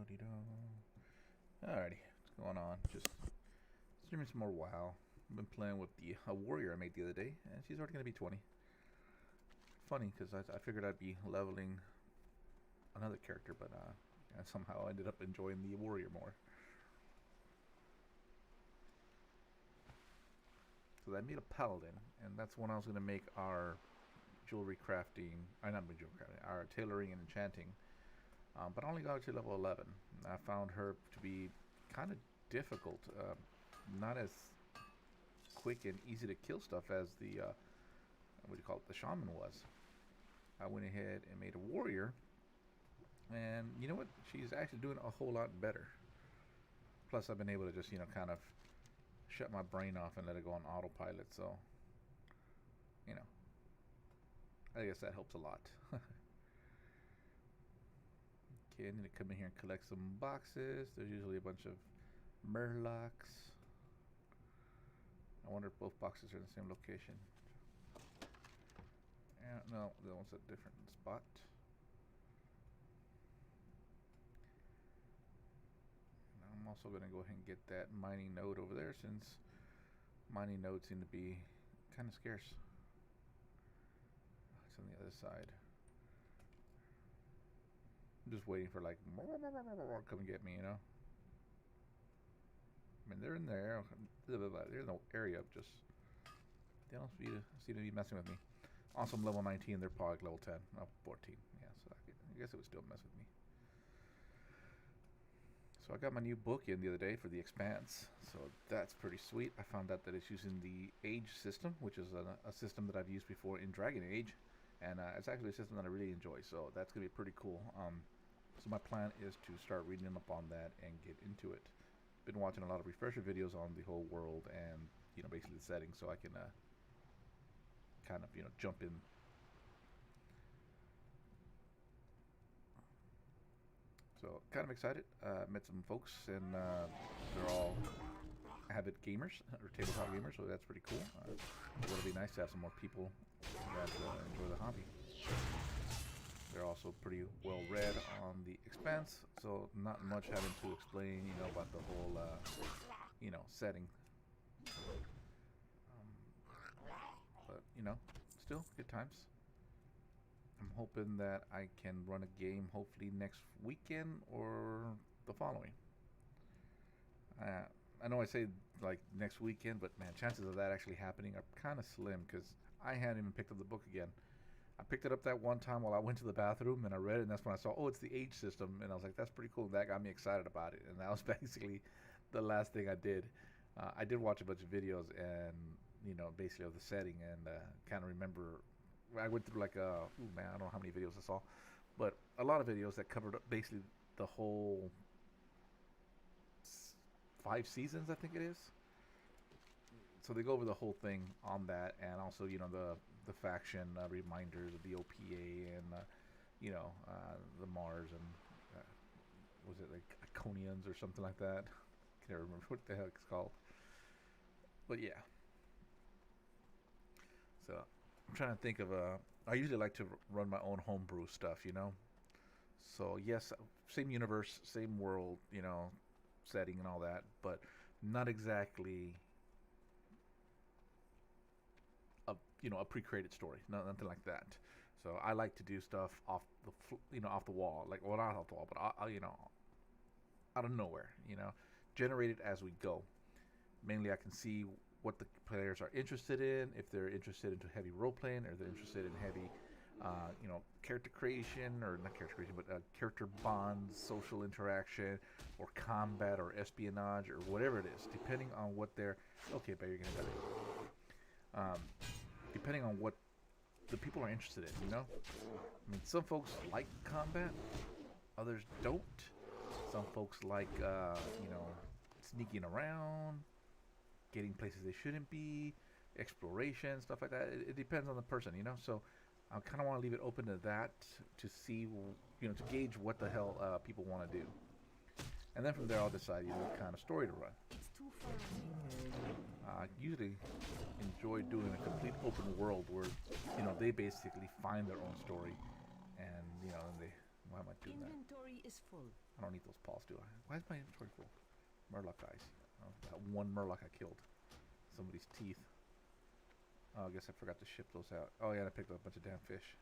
Alrighty, what's going on? Just streaming some more WoW. I've been playing with the warrior I made the other day, and she's already going to be 20. Funny, because I figured I'd be leveling another character, but I somehow ended up enjoying the warrior more. So I made a paladin, and that's when I was going to make our jewelry crafting, not jewelry crafting, our tailoring and enchanting. But I only got her to level 11. I found her to be kind of difficult, not as quick and easy to kill stuff as the what do you call it, the shaman was. I went ahead and made a warrior, and you know what? She's actually doing a whole lot better. Plus, I've been able to just kind of shut my brain off and let it go on autopilot. So, I guess that helps a lot. Okay, I need to come in here and collect some boxes. There's usually a bunch of murlocs. I wonder if both boxes are in the same location. Yeah, no, that one's a different spot. And I'm also going to go ahead and get that mining node over there, since mining nodes seem to be kind of scarce. It's on the other side. I'm just waiting for like come and get me, I mean, they're in there. They're in the area of just. They don't seem to be messing with me. Also, I'm level 19. They're probably level 10, 14. Yeah, so I guess it would still mess with me. So I got my new book in the other day for the Expanse. So that's pretty sweet. I found out that it's using the Age system, which is a system that I've used before in Dragon Age, and it's actually a system that I really enjoy. So that's gonna be pretty cool. So my plan is to start reading up on that and get into it. Been watching a lot of refresher videos on the whole world and basically the setting, so I can kind of jump in. So kind of excited. Met some folks, and they're all avid gamers or tabletop gamers, so that's pretty cool. It'll be nice to have some more people that enjoy the hobby. They're also pretty well read on the Expanse, so not much having to explain, about the whole, setting. But still good times. I'm hoping that I can run a game hopefully next weekend or the following. I know I say like next weekend, but man, chances of that actually happening are kind of slim, because I hadn't even picked up the book again. I picked it up that one time while I went to the bathroom, and I read it, and that's when I saw, oh, it's the Age system, and I was like, that's pretty cool. And that got me excited about it, and that was basically the last thing I did. I did watch a bunch of videos, and basically of the setting, and kind of remember. I went through like I don't know how many videos I saw, but a lot of videos that covered up basically the whole 5 seasons, I think it is. So they go over the whole thing on that, and also the faction reminders of the OPA, and the Mars, and was it like Iconians or something like that? I can't remember what the heck it's called. But yeah. So I'm trying to think of I usually like to run my own homebrew stuff, So yes, same universe, same world, setting and all that, but not exactly a pre-created story, nothing like that. So I like to do stuff off the wall, like, well, not off the wall, but out of nowhere, generate it as we go. Mainly, I can see what the players are interested in, if they're interested into heavy role playing, or they're interested in heavy, character creation, or not character creation, but character bonds, social interaction, or combat, or espionage, or whatever it is, depending on what they're. Okay, but you're gonna die. Depending on what the people are interested in, I mean, some folks like combat, others don't. Some folks like, sneaking around, getting places they shouldn't be, exploration, stuff like that. It depends on the person, So I kind of want to leave it open to that, to see, to gauge what the hell people want to do. And then from there, I'll decide, what kind of story to run. I usually enjoy doing a complete open world where, they basically find their own story, and, and Why am I doing that? Inventory is full. I don't need those paws, do I? Why is my inventory full? Murloc eyes. Oh, that one Murloc I killed. Somebody's teeth. Oh, I guess I forgot to ship those out. Oh yeah, and I picked up a bunch of damn fish.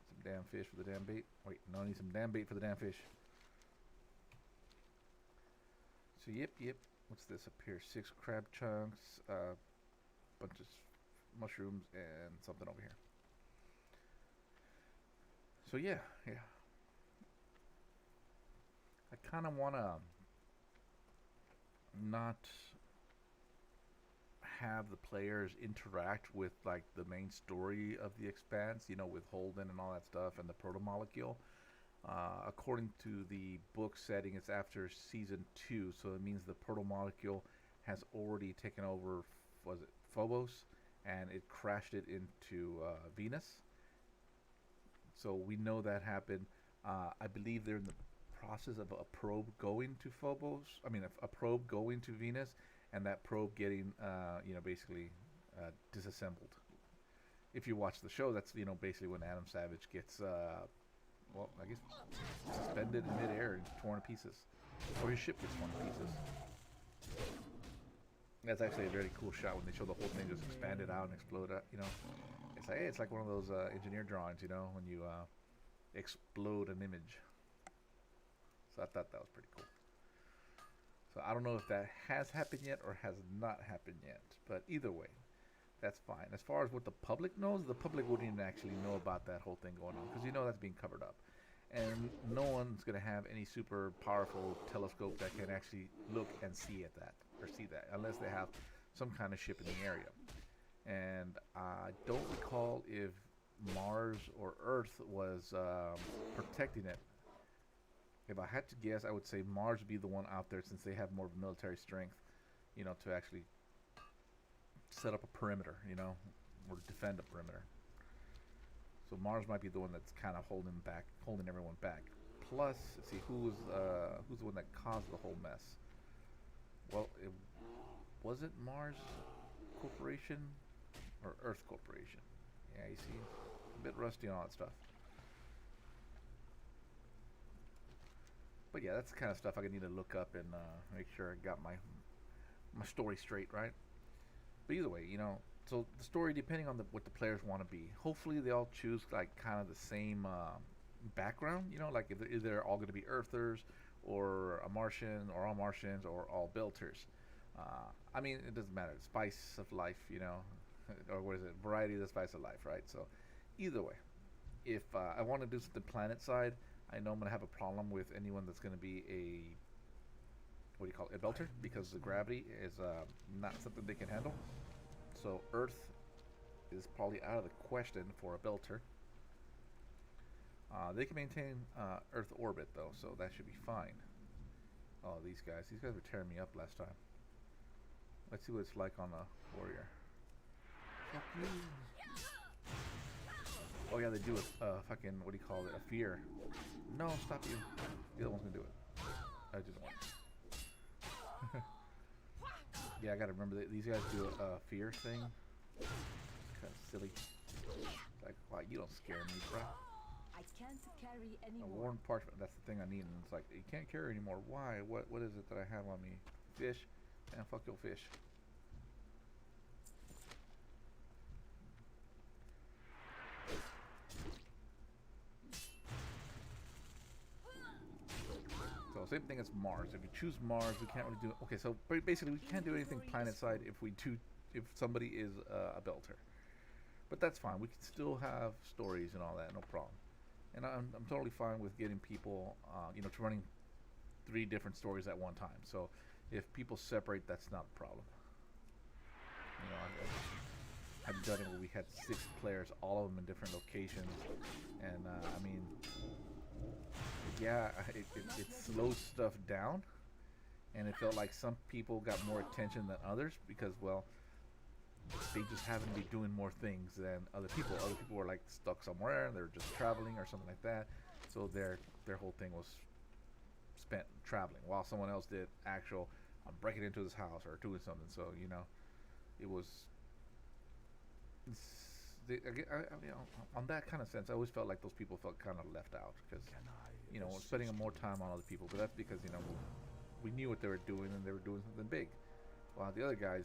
Some damn fish for the damn bait. Wait, no, I need some damn bait for the damn fish. So yep. What's this up here? 6 crab chunks, bunch of mushrooms, and something over here. So yeah. I kind of want to not have the players interact with like the main story of the Expanse, with Holden and all that stuff and the proto molecule. According to the book setting, it's after season 2, so it means the proto molecule has already taken over. Was it Phobos? And it crashed it into Venus. So we know that happened. I believe they're in the process of a probe going to Phobos. I mean, a probe going to Venus, and that probe getting, basically disassembled. If you watch the show, that's basically when Adam Savage gets, I guess, suspended in midair and torn to pieces, or his ship gets torn to pieces. That's actually a very cool shot when they show the whole thing just expanded out and explode. It's like one of those engineer drawings, when you explode an image. So I thought that was pretty cool. So I don't know if that has happened yet or has not happened yet, but either way, that's fine. As far as what the public knows, the public wouldn't even actually know about that whole thing going on because that's being covered up. And no one's going to have any super powerful telescope that can actually look and see that unless they have some kind of ship in the area. And I don't recall if Mars or Earth was protecting it. If I had to guess, I would say Mars would be the one out there since they have more military strength, to actually set up a perimeter, or defend a perimeter. So Mars might be the one that's kind of holding everyone back. Plus, let's see, who's the one that caused the whole mess? Well, was it Mars Corporation or Earth Corporation? Yeah, you see, a bit rusty on all that stuff. But yeah, that's the kind of stuff I need to look up and make sure I got my story straight, right? But either way, so the story, depending on what the players want to be, hopefully they all choose like kind of the same background. Like if they're either all going to be Earthers or a Martian or all Martians or all Builders. I mean, it doesn't matter. Spice of life, or what is it? Variety of the spice of life, right? So either way, if I want to do something planet side, I know I'm going to have a problem with anyone that's going to be a belter, because the gravity is not something they can handle. So Earth is probably out of the question for a belter. They can maintain Earth orbit though, so that should be fine. Oh, these guys were tearing me up last time. Let's see what it's like on a warrior. Fuck you. Oh yeah, they do a fucking, what do you call it? A fear. No, stop you. The other one's gonna do it. I just want. Yeah, I gotta remember that these guys do a fear thing. It's kind of silly. It's like, wow, you don't scare me, bro. I can't carry A anymore. worn parchment. That's the thing I need. And it's like, you can't carry anymore. Why? What is it that I have on me? Fish. Man, fuck your fish. So same thing as Mars. If you choose Mars, we can't really do. Okay, so basically we can't do anything planet side if somebody is a belter. But that's fine. We can still have stories and all that, no problem. And I'm totally fine with getting people, to running 3 different stories at one time. So if people separate, that's not a problem. I've done it where we had 6 players, all of them in different locations, and yeah, it slows stuff down, and it felt like some people got more attention than others because, well, they just happen to be doing more things than other people. Other people were like stuck somewhere and they were just traveling or something like that, so their whole thing was spent traveling, while someone else did actual, I'm breaking into this house or doing something. So it was on that kind of sense, I always felt like those people felt kind of left out because we're spending more time on other people, but that's because we knew what they were doing and they were doing something big, while the other guys,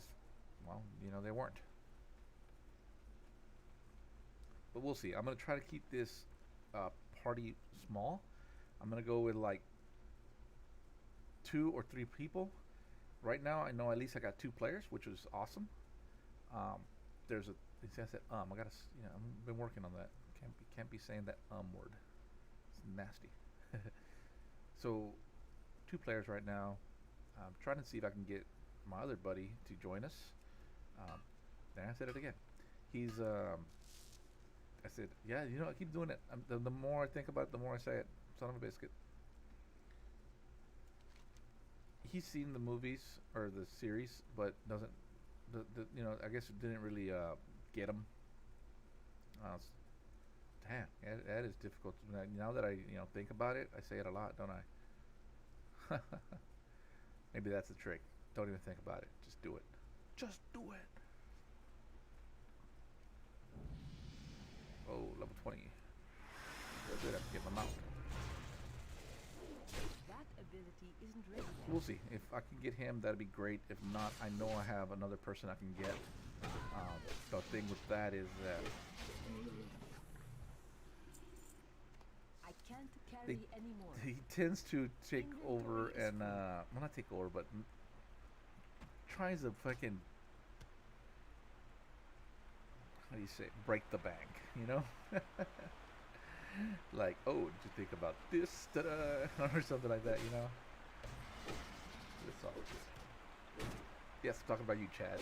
well, they weren't. But we'll see. I'm gonna try to keep this party small. I'm gonna go with like 2 or 3 people. Right now, I know at least I got 2 players, which is awesome. There's a. I said I gotta. I've been working on that. Can't be saying that word. It's nasty. So, 2 players right now. I'm trying to see if I can get my other buddy to join us. There, I said it again. He's. I said, yeah, I keep doing it. The more I think about it, the more I say it. Son of a biscuit. He's seen the movies or the series, but doesn't. I guess it didn't really get him. Damn, that is difficult. Now that I think about it, I say it a lot, don't I? Maybe that's the trick. Don't even think about it. Just do it. Just do it. Oh, level 20. Good, I can get my mount. That ability isn't ready yet. We'll see. If I can get him, that'd be great. If not, I know I have another person I can get. The thing with that is that I can't carry anymore. he tends to take over and, well, not take over, but tries to fucking, how do you say, break the bank, Like, oh, did you think about this, or something like that, It's all good. Yes, I'm talking about you, Chad.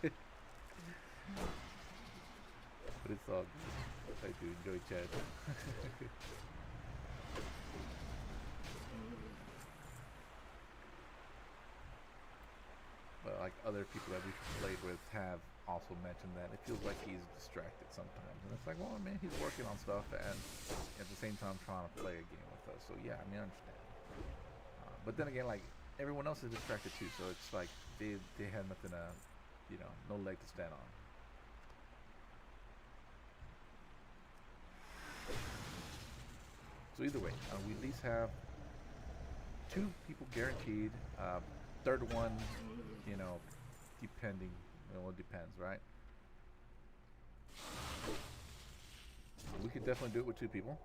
But it's all good. I do enjoy Chad. But like other people that we've played with have also mentioned that it feels like he's distracted sometimes, and it's like, well, I mean, he's working on stuff and at the same time trying to play a game with us. So yeah, I mean, I understand. But then again, like everyone else is distracted too, so it's like they have nothing to, no leg to stand on. So either way, we at least have 2 people guaranteed. Third one, depending. Well, it depends, right? We could definitely do it with 2 people.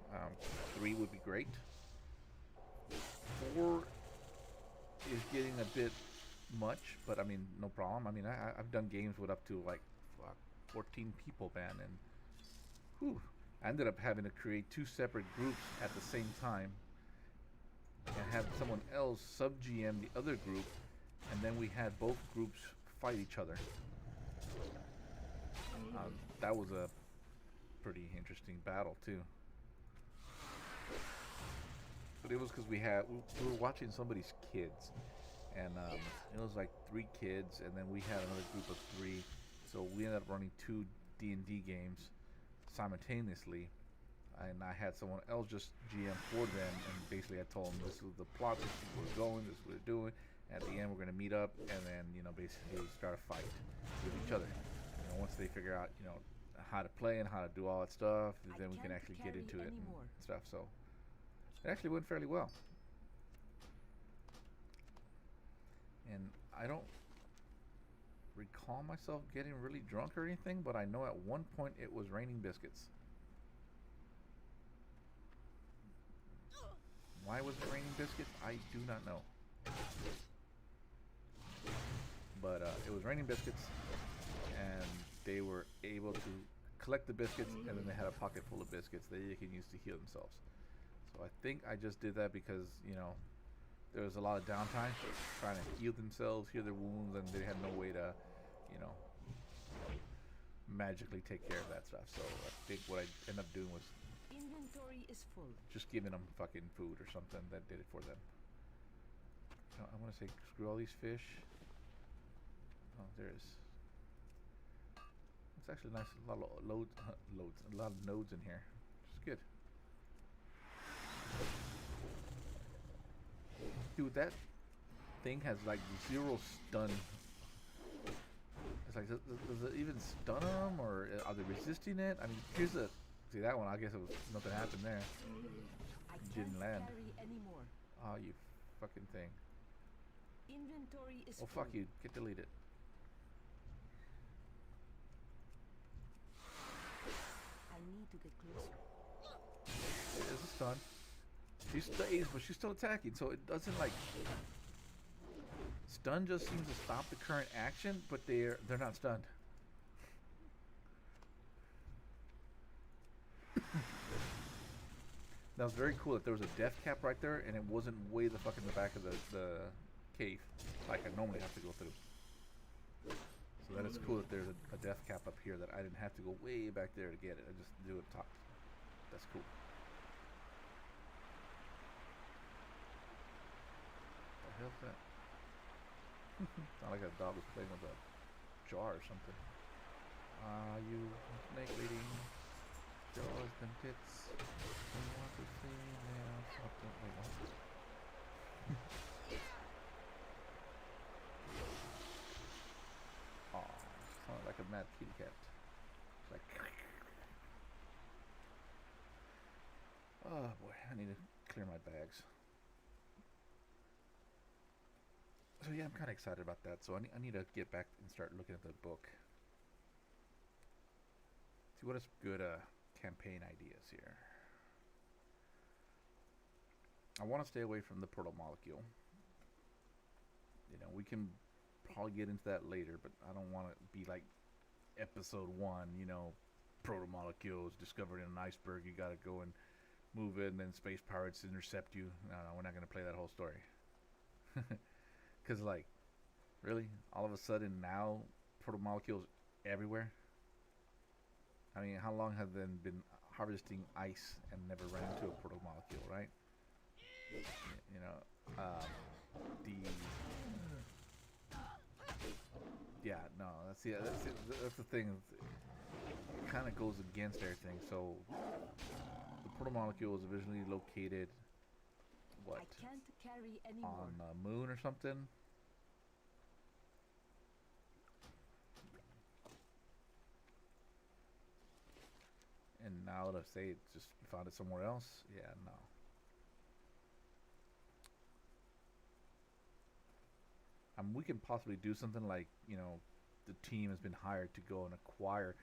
3 would be great. 4 is getting a bit much, but I mean, no problem. I mean, I've done games with up to like 14 people, man, and whew, I ended up having to create 2 separate groups at the same time and have someone else sub-GM the other group, and then we had both groups fight each other. That was a pretty interesting battle too. But it was because we were watching somebody's kids, and it was like 3 kids, and then we had another group of 3, so we ended up running 2 D&D games simultaneously, and I had someone else just GM for them, and basically I told them this is the plot, this is where we're going, this is what we're doing. At the end, we're going to meet up and then, basically start a fight with each other. Once they figure out, how to play and how to do all that stuff, then we can actually get into it and stuff. So it actually went fairly well. And I don't recall myself getting really drunk or anything, but I know at one point it was raining biscuits. Why was it raining biscuits? I do not know. But it was raining biscuits, and they were able to collect the biscuits, and then they had a pocket full of biscuits that they can use to heal themselves. So I think I just did that because, there was a lot of downtime trying to heal themselves, heal their wounds, and they had no way to, magically take care of that stuff. So I think what I ended up doing was Inventory is full. just giving them fucking food or something that did it for them. So I want to say screw all these fish. Oh, there is. It's actually nice. A lot of a lot of nodes in here. Which is good. Dude, that thing has like 0 stun. It's like, does it even stun them, or are they resisting it? I mean, here's the see that one. I guess it was nothing happened there. I Didn't can't land. carry anymore. Oh, you fucking thing. Inventory is Oh, full. fuck you. Get deleted. I need to get closer. There's a stun. She stays, but she's still attacking, so it doesn't like stun. Just seems to stop the current action, but they're not stunned. That was very cool that there was a death cap right there, and it wasn't way the fuck in the back of the cave, like I normally have to go through. So that is cool that there's a death cap up here that I didn't have to go way back there to get it. I just do it top. That's cool. What the hell's that? Sound like a dog was playing with a jar or something. You snake lady. Jaws and tits. I want to see now something. Wait, what? Aw, sounded like a mad kitty cat. It's like. Oh boy, I need to clear my bags. So yeah, I'm kind of excited about that. So I need to get back and start looking at the book. See what is good campaign ideas here. I want to stay away from the proto molecule. You know, we can probably get into that later, but I don't want to be like episode 1. You know, proto molecules discovered in an iceberg. You got to go and move it, and then space pirates intercept you. No, we're not going to play that whole story. Because, like, really, all of a sudden now, proto molecules everywhere. I mean, how long have they been harvesting ice and never ran into a proto molecule, right? You know, that's the thing. It kind of goes against everything. So the proto molecule was originally located, what, I can't carry anymore. on the moon or something. And now to say it just found it somewhere else, yeah, no. We can possibly do something like, you know, the team has been hired to go and acquire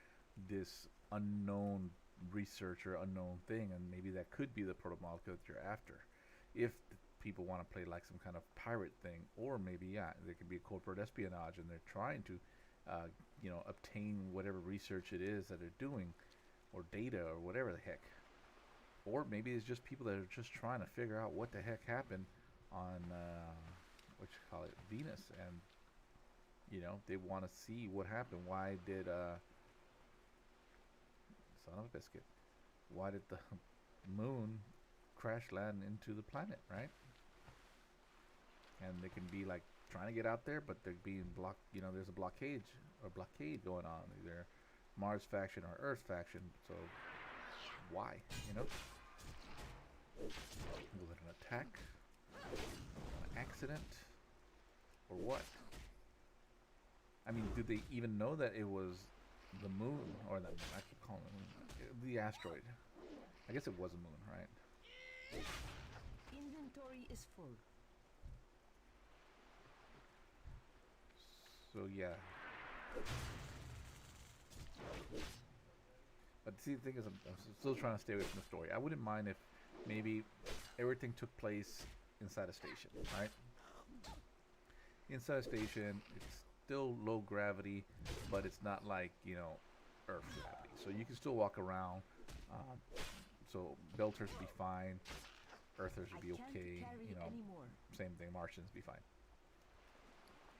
this unknown research or unknown thing, and maybe that could be the proto molecule that you're after. If people want to play like some kind of pirate thing, or maybe, yeah, there could be a corporate espionage and they're trying to, you know, obtain whatever research it is that they're doing, or data, or whatever the heck. Or maybe it's just people that are just trying to figure out what the heck happened on, what you call it, Venus, and, you know, they want to see what happened. Why did, son of a biscuit, why did the moon crash land into the planet, right? And they can be like trying to get out there, but they're being blocked. You know, there's a blockade going on, either Mars faction or Earth faction. So why, you know? Was it an attack, an accident, or what? I mean, do they even know that it was the moon, or the, I keep calling it the asteroid? I guess it was a moon, right? Inventory is full. So yeah. But see, the thing is, I'm still trying to stay away from the story. I wouldn't mind if maybe everything took place inside a station, right? Inside a station, it's still low gravity, but it's not like, you know, Earth gravity. So you can still walk around. So Belters would be fine. Earthers would be okay. You know, same thing. Martians be fine.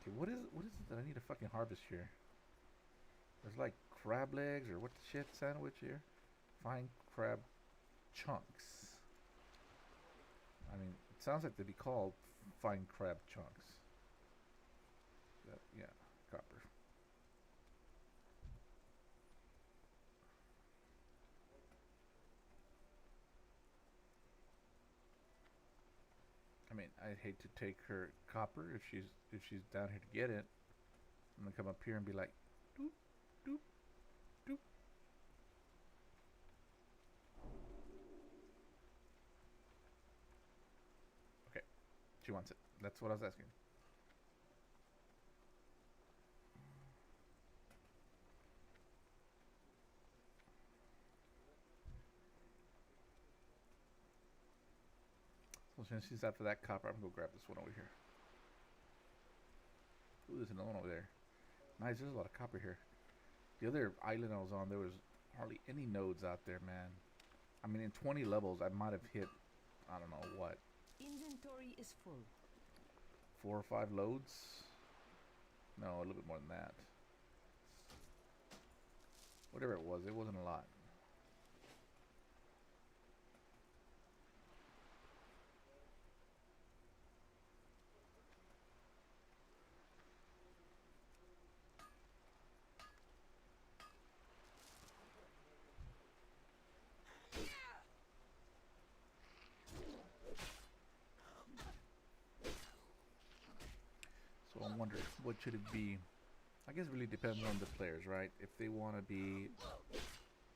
Okay, what is it that I need to fucking harvest here? There's like crab legs or what the shit sandwich here? Fine crab chunks. I mean, it sounds like they'd be called fine crab chunks. Yeah, copper. I mean, I'd hate to take her copper if she's down here to get it. I'm gonna come up here and be like, Doop, doop, doop. Okay, she wants it. That's what I was asking. So since she's after that copper, I'm gonna go grab this one over here. Ooh, there's another one over there. Nice, there's a lot of copper here. The other island I was on, there was hardly any nodes out there, man. I mean, in 20 levels, I might have hit, I don't know what, Inventory is full. 4 or 5 loads. No, a little bit more than that. Whatever it wasn't a lot. So I'm wondering, what should it be? I guess it really depends on the players, right? If they want to be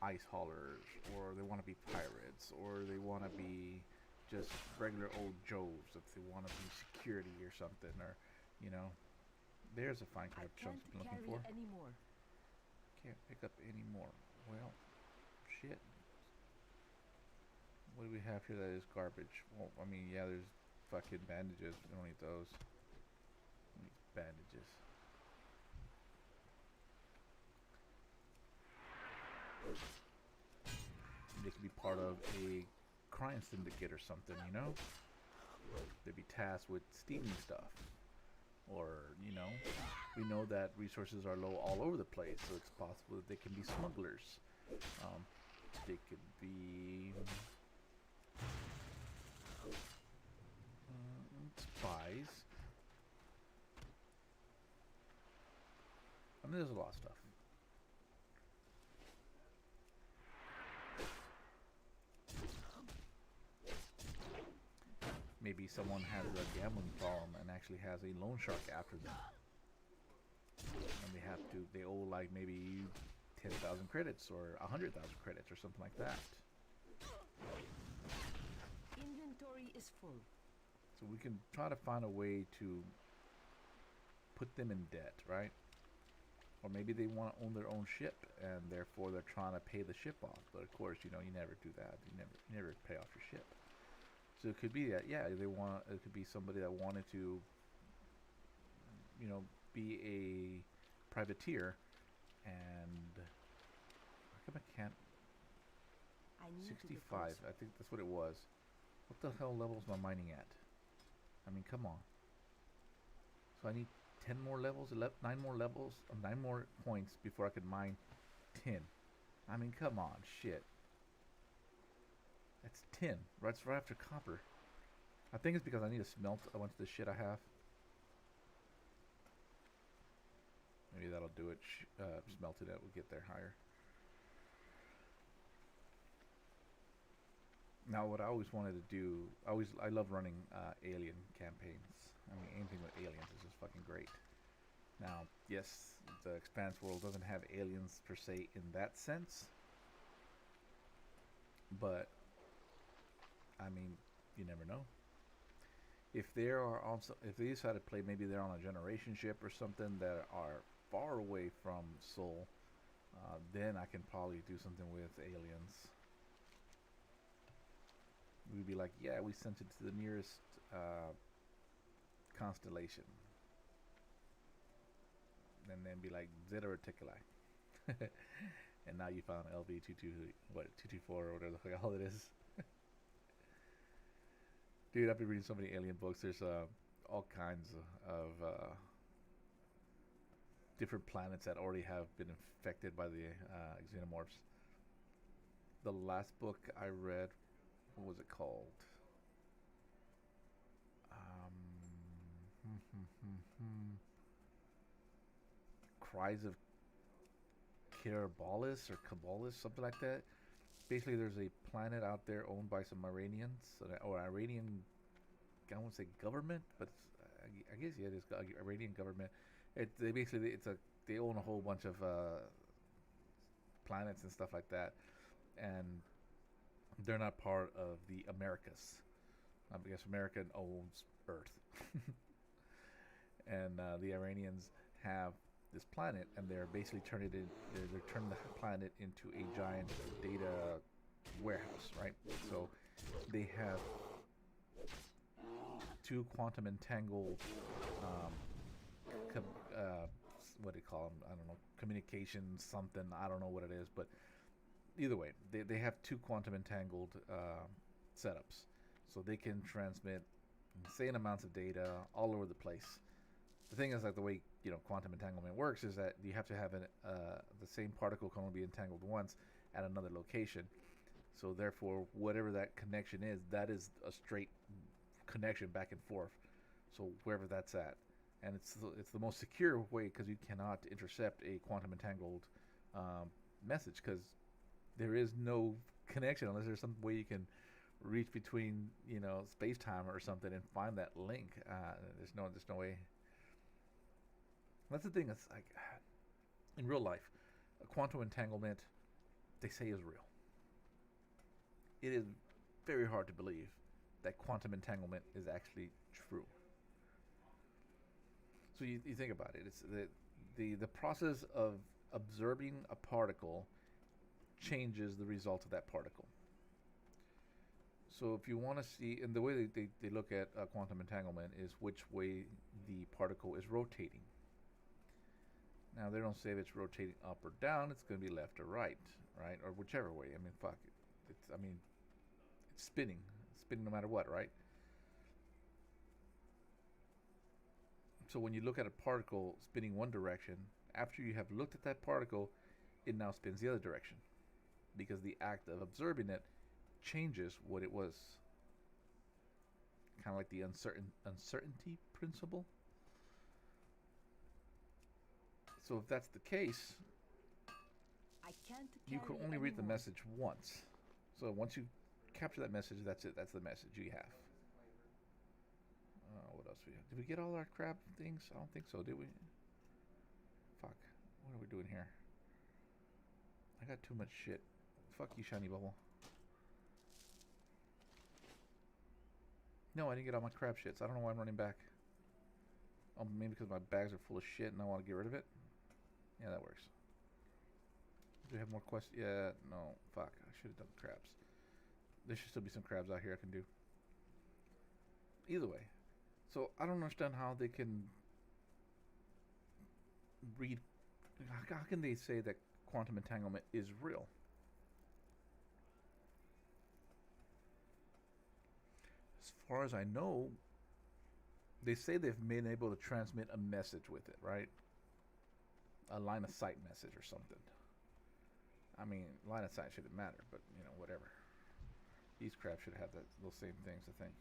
ice haulers, or they want to be pirates, or they want to be just regular old Joes, if they want to be security or something, or, you know, there's a fine I card chunk can't I'm looking carry for. anymore. Can't pick up any more. Well, shit. What do we have here that is garbage? Well, I mean, yeah, there's fucking bandages. We don't need those. We need bandages. They could be part of a crime syndicate or something, you know? They'd be tasked with stealing stuff. Or, you know, we know that resources are low all over the place, so it's possible that they can be smugglers. They could be spies. I mean, there's a lot of stuff. Maybe someone has a gambling problem and actually has a loan shark after them. And they owe like maybe 10,000 credits or 100,000 credits or something like that. Inventory is full. So we can try to find a way to put them in debt, right? Or maybe they want to own their own ship and therefore they're trying to pay the ship off. But of course, you know, you never do that. You never pay off your ship. So it could be that, yeah, it could be somebody that wanted to, you know, be a privateer, and how come I can't? I need to get 65, closer. I think that's what it was. What the hell levels am I mining at? I mean, come on. So I need 10 more levels, 9 more levels, 9 more points before I could mine 10. I mean, come on, shit. That's 10. That's right after copper. I think it's because I need to smelt a bunch of the shit I have. Maybe that'll do it. Smelt it out, we'll get there higher. Now, what I always wanted to do, I love running alien campaigns. I mean, anything with aliens is just fucking great. Now, yes, the Expanse world doesn't have aliens per se in that sense, but I mean, you never know. If they are also, if they decide to play, maybe they're on a generation ship or something that are far away from Sol, then I can probably do something with aliens. We'd be like, yeah, we sent it to the nearest constellation, and then be like Zeta Reticuli, and now you found LV 224 or whatever the hell it is. Dude, I've been reading so many alien books. There's all kinds of different planets that already have been infected by the xenomorphs. The last book I read, what was it called? Cries of Kirabalis or Kabalis, something like that. Basically, there's a planet out there owned by some Iranians, or Iranian, I won't say government, but I guess yeah, it is Iranian government. It's a they own a whole bunch of planets and stuff like that, and they're not part of the Americas. I guess America owns Earth, and the Iranians have this planet, and they're basically they're turning the planet into a giant data warehouse, right? So they have two quantum entangled, um, what do you call them? I don't know, communication something. I don't know what it is, but either way, they have two quantum entangled setups, so they can transmit insane amounts of data all over the place. The thing is, like the way quantum entanglement works is that you have to have the same particle can only be entangled once at another location. So therefore, whatever that connection is, that is a straight connection back and forth. So wherever that's at, and it's the most secure way because you cannot intercept a quantum entangled message because there is no connection unless there's some way you can reach between space time or something and find that link. There's no way. That's the thing. It's like in real life, a quantum entanglement they say is real. It is very hard to believe that quantum entanglement is actually true. So you think about it. It's the process of observing a particle changes the result of that particle. So if you want to see, and the way they look at quantum entanglement is which way the particle is rotating. Now they don't say if it's rotating up or down; it's going to be left or right, or whichever way. I mean, fuck it. It's spinning, no matter what, right? So when you look at a particle spinning one direction, after you have looked at that particle, it now spins the other direction, because the act of observing it changes what it was. Kind of like the uncertainty principle. So if that's the case, I can't you can carry only read the anymore. message once. So once you capture that message, that's it. That's the message you have. What else we have? Did we get all our crab things? I don't think so, did we? Fuck. What are we doing here? I got too much shit. Fuck you, shiny bubble. No, I didn't get all my crab shits. I don't know why I'm running back. Oh, maybe because my bags are full of shit and I want to get rid of it? Yeah, that works. Do we have more questions? Yeah, no. Fuck. I should have done the crabs. There should still be some crabs out here I can do. Either way. So, I don't understand how they can read... How can they say that quantum entanglement is real? As far as I know, they say they've been able to transmit a message with it, right? A line of sight message or something. I mean, line of sight shouldn't matter, but whatever. These crabs should have those same things, I think.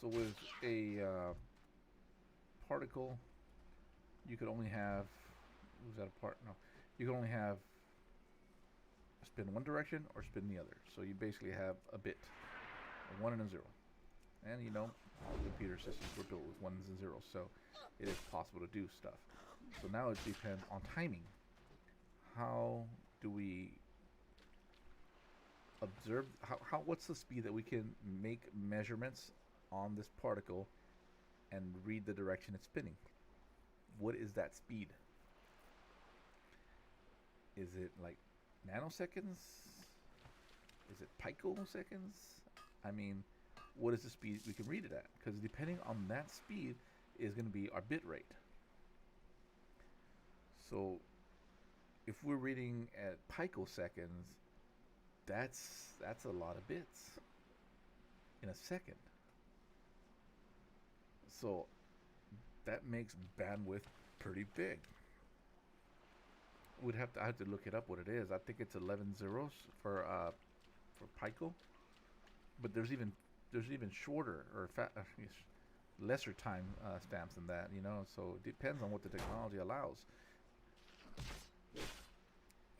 So with a particle, you could only have... Was that a part? No. You can only have spin one direction or spin the other. So you basically have a bit, a 1 and a 0. And computer systems were built with ones and zeros, so it is possible to do stuff. So now it depends on timing. How do we observe? What's the speed that we can make measurements on this particle and read the direction it's spinning? What is that speed? Is it like nanoseconds? Is it picoseconds? I mean, what is the speed we can read it at? Because depending on that speed is going to be our bit rate. So if we're reading at picoseconds, that's a lot of bits in a second. So that makes bandwidth pretty big. I have to look it up what it is. I think it's 11 zeros for pico, but there's even shorter or lesser time stamps than that. So it depends on what the technology allows.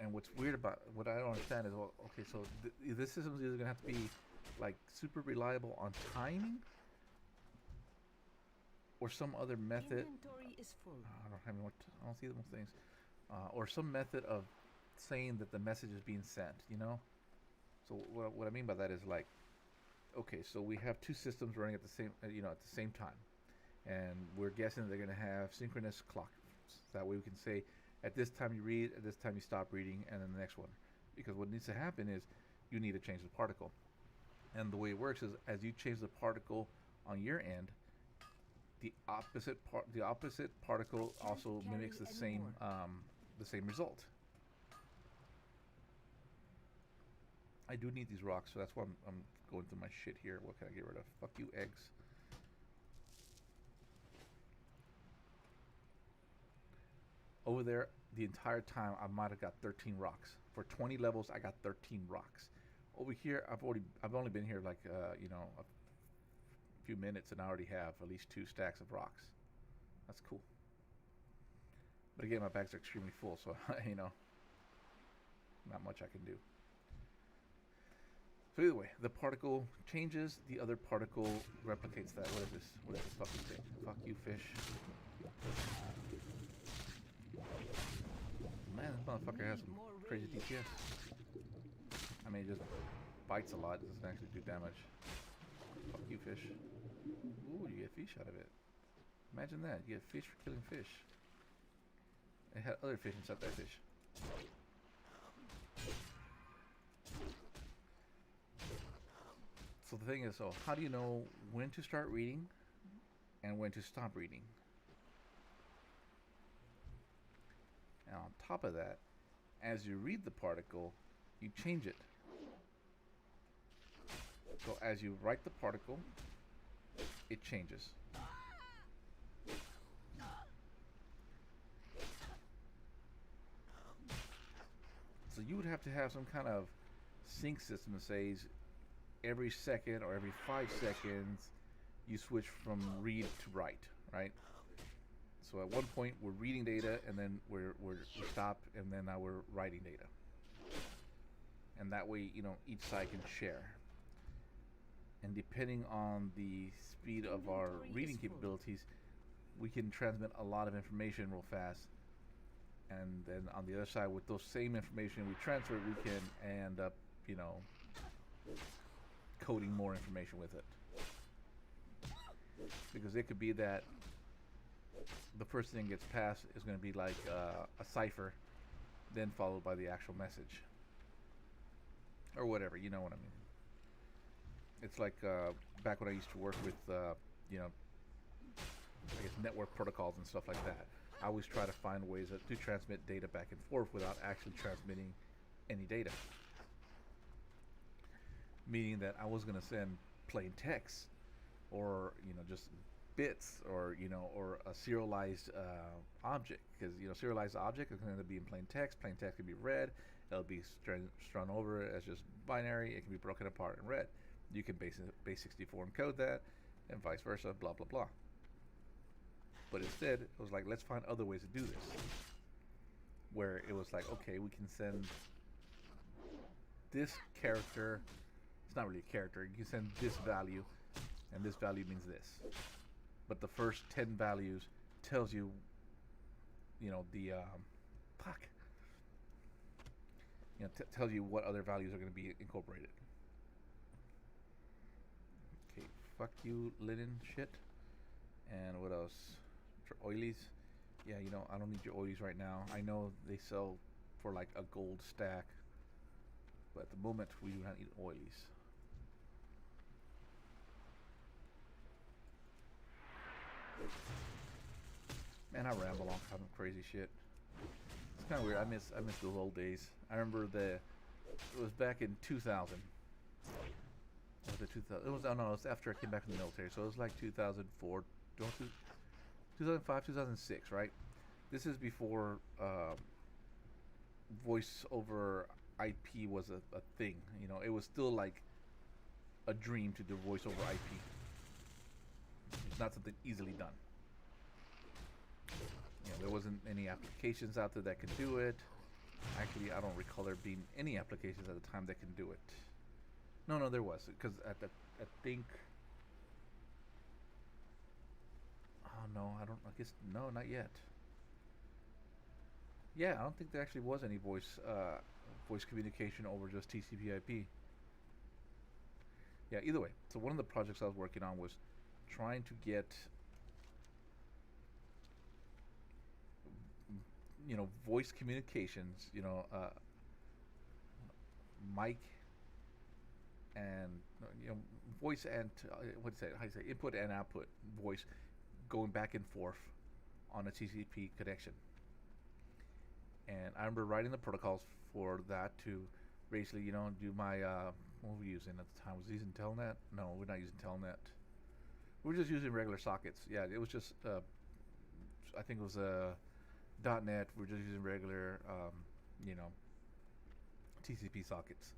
And what's weird about what I don't understand is, well, okay, so this system is either gonna have to be like super reliable on timing or some other method. Inventory is full. I don't have any more. I don't see those things. Or some method of saying that the message is being sent. You know. So what I mean by that is like, okay, so we have two systems running at the same, at the same time, and we're guessing they're going to have synchronous clocks. That way we can say, at this time you read, at this time you stop reading, and then the next one. Because what needs to happen is you need to change the particle, and the way it works is as you change the particle on your end, the opposite particle also mimics the same result. I do need these rocks, so that's why I'm going through my shit here. What can I get rid of? Fuck you, eggs. Over there, the entire time, I might have got 13 rocks. For 20 levels, I got 13 rocks. Over here, I've only been here like a few minutes, and I already have at least 2 stacks of rocks. That's cool. But again, my bags are extremely full, so not much I can do. So either way, the particle changes, the other particle replicates that. What is this? What is this fucking thing? Fuck you, fish. Man, this motherfucker has some crazy DPS. I mean, it just bites a lot. It doesn't actually do damage. Fuck you, fish. Ooh, you get fish out of it. Imagine that. You get fish for killing fish. It had other fish inside that fish. So the thing is, so how do you know when to start reading and when to stop reading? And on top of that, as you read the particle, you change it. So as you write the particle, it changes. So you would have to have some kind of sync system that says every second or every 5 seconds you switch from read to write, right? So at one point we're reading data, and then we stop, and then now we're writing data. And that way, each side can share. And depending on the speed of our reading capabilities, we can transmit a lot of information real fast. And then on the other side, with those same information we transfer, we can end up, coding more information with it. Because it could be that the first thing gets passed is going to be like a cipher, then followed by the actual message. Or whatever, you know what I mean. It's like back when I used to work with, I guess network protocols and stuff like that. I always try to find ways to transmit data back and forth without actually transmitting any data. Meaning that I was going to send plain text, or just bits, or or a serialized object, because serialized object is going to be in plain text. Plain text can be read. It'll be strung over as just binary. It can be broken apart and read. You can base 64 encode that, and vice versa. Blah blah blah. But instead, it was like, let's find other ways to do this. Where it was like, okay, we can send this character. It's not really a character. You can send this value, and this value means this. But the first 10 values tells you, tells you what other values are going to be incorporated. Okay, fuck you, linen shit. And what else? Oilies. Yeah, I don't need your oilies right now. I know they sell for like a gold stack, but at the moment we do not need oilies. Man, I ramble on some crazy shit. It's kind of weird. I miss those old days. I remember it was back in 2000. Was it 2000? It was after I came back from the military, so it was like 2004, 2005, 2006, right? This is before voice over IP was a thing. It was still like a dream to do voice over IP. It's not something easily done. There wasn't any applications out there that could do it. Actually, I don't recall there being any applications at the time that can do it. No, no, there was because at the I think. Oh no, I don't. I guess no, not yet. Yeah, I don't think there actually was any voice communication over just TCP/IP. Yeah, either way. So one of the projects I was working on was trying to get voice communications, mic and you know voice and what's that? How do you say input and output voice going back and forth on a TCP connection. And I remember writing the protocols for that to basically do my what were we using at the time? Was we using Telnet? No, we're not using Telnet. We were just using regular sockets. Yeah, it was just I think it was .NET. We're just using regular you know TCP sockets.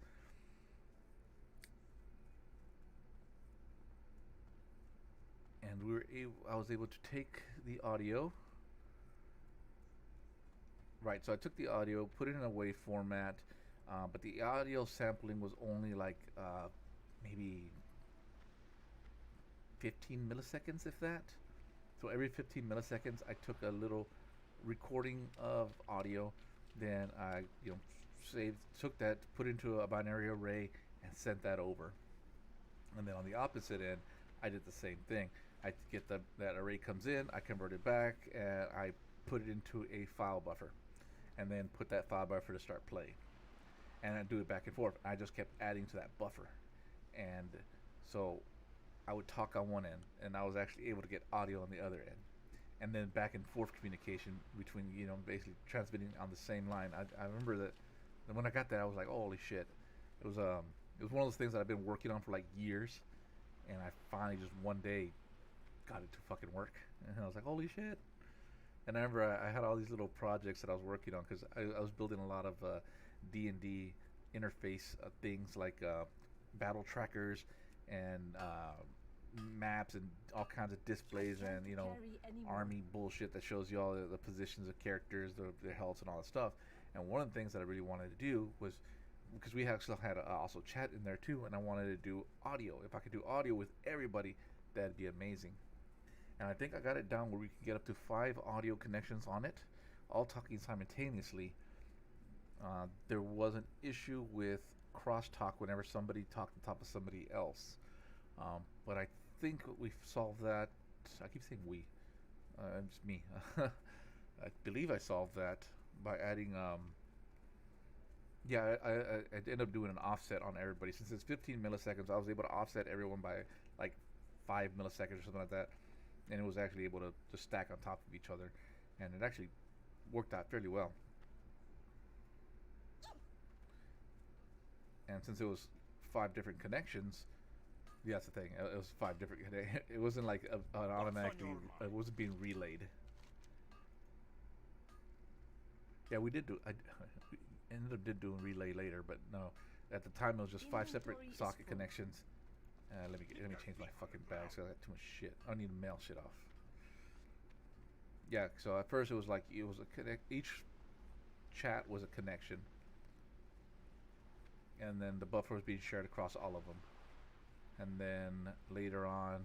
And I was able to take the audio. Right, so I took the audio, put it in a WAV format, but the audio sampling was only like maybe 15 milliseconds, if that. So every 15 milliseconds, I took a little recording of audio, then I took that, put it into a binary array, and sent that over. And then on the opposite end, I did the same thing. I get that array comes in, I convert it back, and I put it into a file buffer, and then put that file buffer to start play. And I do it back and forth. I just kept adding to that buffer, and so I would talk on one end, and I was actually able to get audio on the other end, and then back and forth communication between basically transmitting on the same line. I remember that when I got that, I was like, oh, holy shit! It was one of those things that I've been working on for like years, and I finally just one day got it to fucking work, and I was like, holy shit! And I remember I had all these little projects that I was working on because I was building a lot of D&D interface things like battle trackers and maps and all kinds of displays and army bullshit that shows you all the positions of characters, their health and all that stuff. And one of the things that I really wanted to do was because we actually had also chat in there too, and I wanted to do audio. If I could do audio with everybody, that'd be amazing. And I think I got it down where we can get up to 5 audio connections on it, all talking simultaneously. There was an issue with crosstalk whenever somebody talked on top of somebody else, but I think we've solved that. I keep saying we, it's me. I believe I solved that by adding. I ended up doing an offset on everybody. Since it's 15 milliseconds, I was able to offset everyone by like 5 milliseconds or something like that, and it was actually able to just stack on top of each other, and it actually worked out fairly well. And since it was 5 different connections, yeah, that's the thing. It was 5 different. It wasn't like an automatically. It wasn't being relayed. Yeah, we did do. We ended up did doing relay later, but no. At the time, it was just 5 separate socket connections. Let me change my fucking bag because I got too much shit. I need to mail shit off. Yeah, so at first it was like each chat was a connection, and then the buffer was being shared across all of them. And then later on,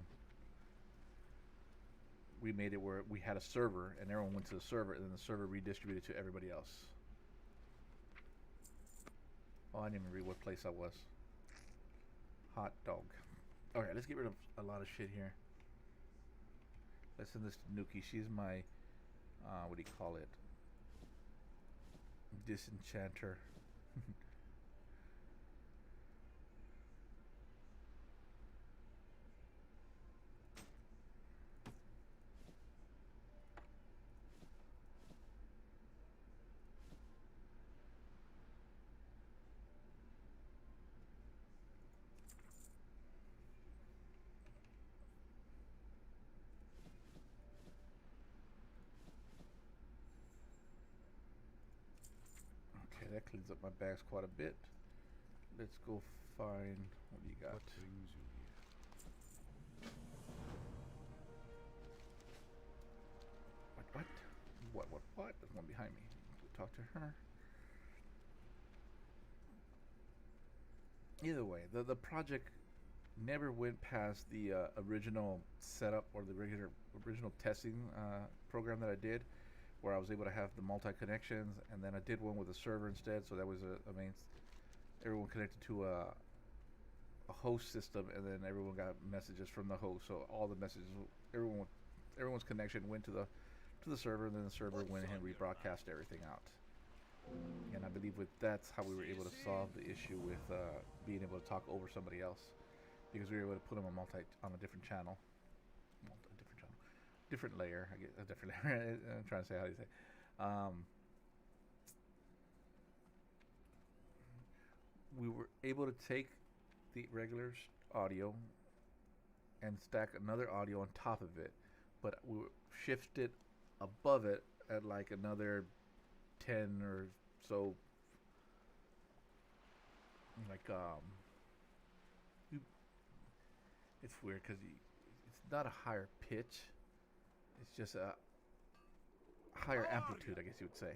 we made it where we had a server, and everyone went to the server, and then the server redistributed to everybody else. Oh, I didn't even read what place I was. Hot dog. Okay, let's get rid of a lot of shit here. Let's send this to Nuki. She's my, what do you call it? Disenchanter. Okay, that cleans up my bags quite a bit. Let's go find, what do you got? What brings you here? What? There's one behind me. Talk to her. Either way, the project never went past the original setup or the original testing program that I did, where I was able to have the multi connections, and then I did one with a server instead. So that was everyone connected to a host system, and then everyone got messages from the host. So all the messages, everyone, everyone's connection went to the server, and then the server went ahead and rebroadcast everything out. And I believe that's how we were able to solve the issue with being able to talk over somebody else, because we were able to put them on a different channel, different layer. I get a different layer. I'm trying to say how do you say. We were able to take the regular audio and stack another audio on top of it, but we shifted above it at like another 10 or so, like it's weird because it's not a higher pitch, it's just a higher amplitude, I guess you would say.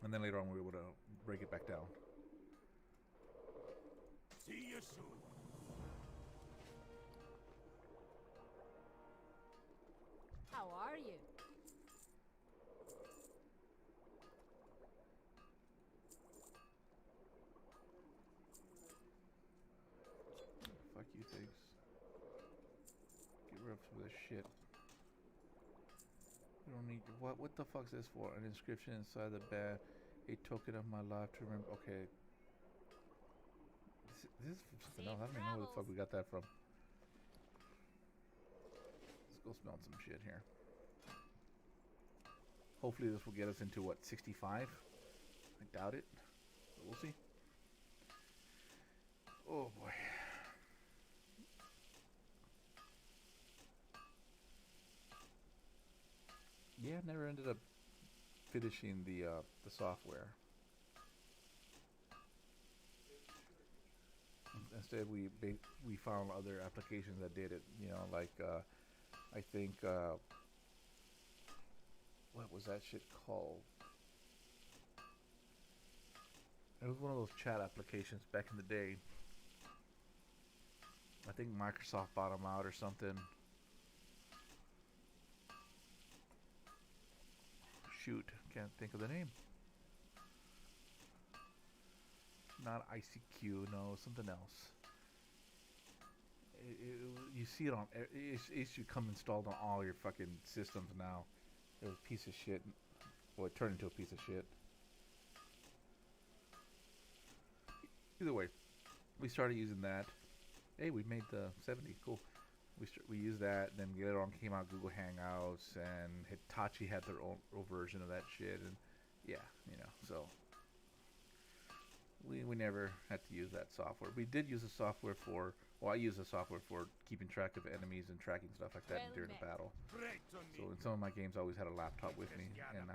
And then later on we were able to break it back down. See you soon. How are you? Fuck you things. Get rid of some of this shit. You don't need what the fuck's this for? An inscription inside the bed, a token of my life to remember. Okay. This is from something else. I don't even know where the fuck we got that from. Let's go smell some shit here. Hopefully this will get us into what, 65? I doubt it, but we'll see. Oh boy. Yeah, never ended up finishing the software. Instead, we found other applications that did it. You know, like I think what was that shit called? It was one of those chat applications back in the day. I think Microsoft bought them out or something. Shoot, can't think of the name. Not ICQ, no, something else. You see it on. It should come installed on all your fucking systems now. It was a piece of shit. Well, it turned into a piece of shit. Either way, we started using that. Hey, we made the 70. Cool. We used that. Then later on came out Google Hangouts, and Hitachi had their own version of that shit. And yeah, you know, so we never had to use that software. We did use the software for. Well, I use the software for keeping track of enemies and tracking stuff like that during the battle. So in some of my games, I always had a laptop with me, and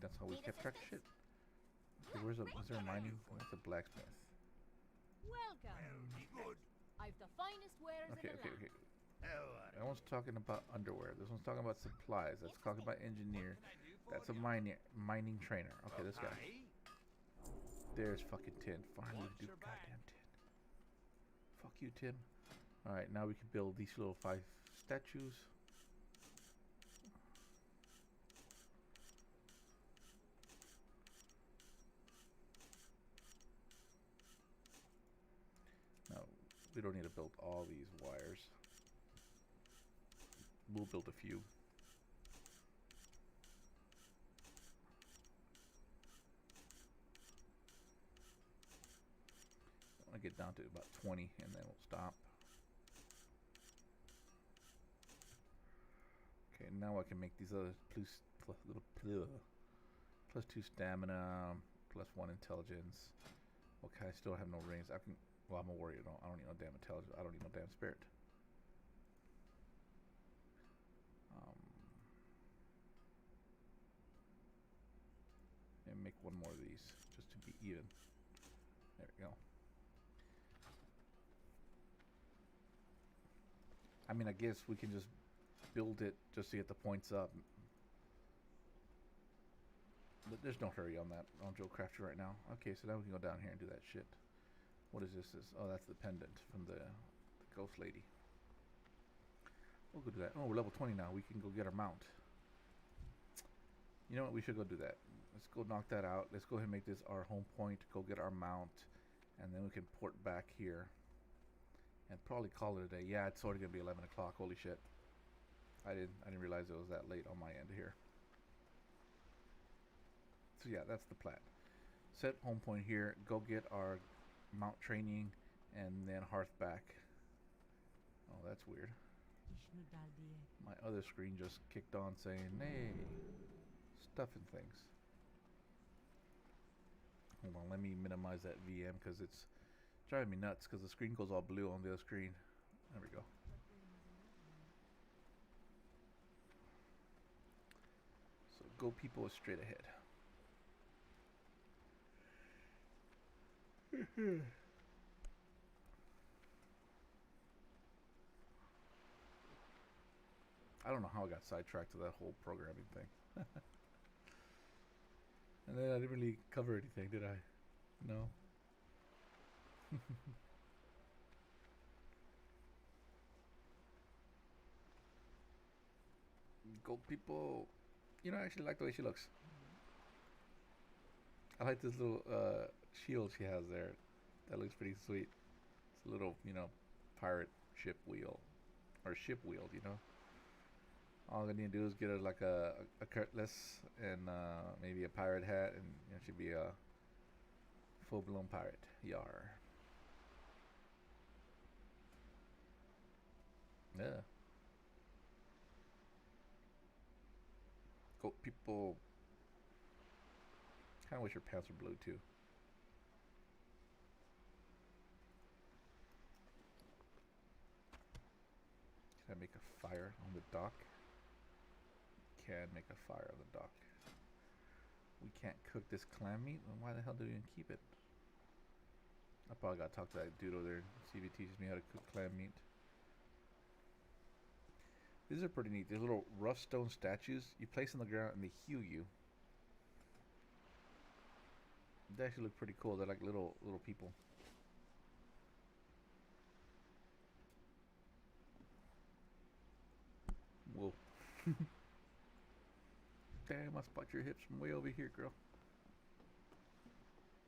that's how we kept track of shit. Okay, is there a mining? Oh, that's a blacksmith. Welcome. I've the finest wares in the land. That one's talking about underwear. This one's talking about supplies. That's talking about engineer. That's a mining trainer. Okay, this guy. There's fucking tin. Finally, we do goddamn tin. Fuck you, Tim. Alright, now we can build these little 5 statues. No, we don't need to build all these wires. We'll build a few. I want to get down to about 20 and then we'll stop. Okay, now I can make these other plus 2 stamina, plus 1 intelligence. Okay, I still have no rings. Well, I'm a warrior. I don't need no damn intelligence. I don't need no damn spirit. And make one more of these just to be even. There we go. I mean, I guess we can just build it just to get the points up. But there's no hurry on that, on Joe Crafter right now. Okay, so now we can go down here and do that shit. What is this? Oh, that's the pendant from the ghost lady. We'll go do that. Oh, we're level 20 now. We can go get our mount. You know what? We should go do that. Let's go knock that out. Let's go ahead and make this our home point. Go get our mount. And then we can port back here. And probably call it a day. Yeah, it's already going to be 11 o'clock. Holy shit. I didn't realize it was that late on my end here. So yeah, that's the plan. Set home point here. Go get our mount training. And then hearth back. Oh, that's weird. My other screen just kicked on saying, hey, stuffing things. Hold on, let me minimize that VM because it's driving me nuts because the screen goes all blue on the other screen. There we go. So go people is straight ahead. I don't know how I got sidetracked to that whole programming thing. And then I didn't really cover anything, did I? No. Gold people, you know, I actually like the way she looks. I like this little shield she has there. That looks pretty sweet. It's a little, you know, pirate ship wheel. Or ship wheel, you know. All I need to do is get her like a cutlass and maybe a pirate hat, and you know, she'd be a full-blown pirate. Yar. Yeah. Goat people. Kind of wish your pants were blue too. Can I make a fire on the dock? Can make a fire on the dock. We can't cook this clam meat? Then why the hell do we even keep it? I probably gotta talk to that dude over there and see if he teaches me how to cook clam meat. These are pretty neat. They're little rough stone statues you place on the ground and they heal you. They actually look pretty cool. They're like little people. Whoa. Damn, I spot your hips from way over here, girl.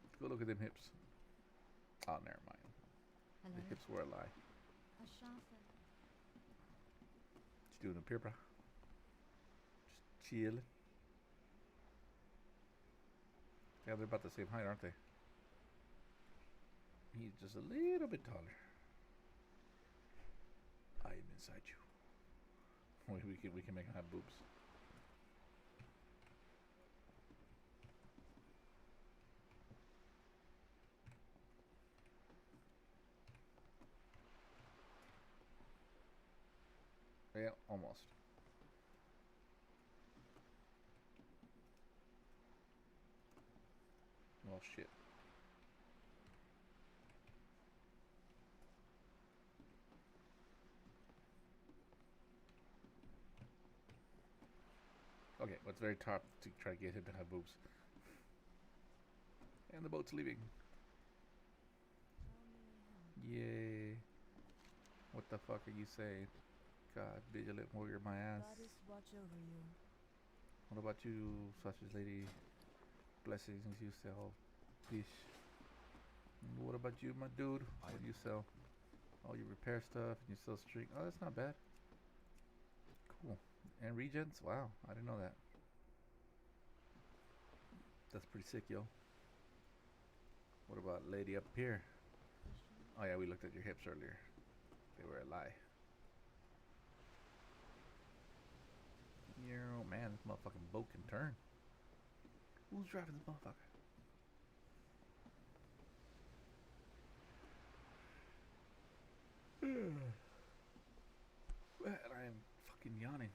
Let's go look at them hips. Oh, never mind. Hello. The hips were a lie. A chancel. What you doing up here, bro? Just chilling. Yeah, they're about the same height, aren't they? He's just a little bit taller. I am inside you. We can make him have boobs. Yeah, almost. Well, shit. Okay, well, it's very tough to try to get him to have boobs. And the boat's leaving. Yay. What the fuck are you saying? God, vigilant warrior, my ass. Goddess watch over you. What about you, sausage lady? Blessings, you sell fish. What about you, my dude? What do you sell? Oh, you repair stuff and you sell string. Oh, that's not bad. Cool. And regents? Wow, I didn't know that. That's pretty sick, yo. What about lady up here? Oh yeah, we looked at your hips earlier. They were a lie. Oh man, this motherfucking boat can turn. Who's driving this motherfucker? Man, I am fucking yawning.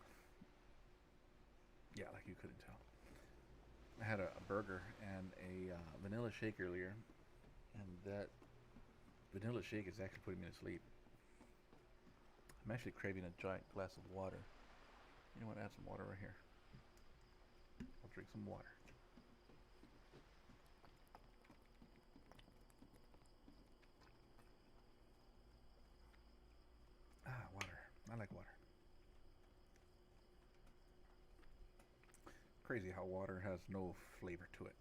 Yeah, like you couldn't tell. I had a burger and a vanilla shake earlier, and that vanilla shake is actually putting me to sleep. I'm actually craving a giant glass of water. You know what? I have some water right here. I'll drink some water. crazy how water has no flavor to it.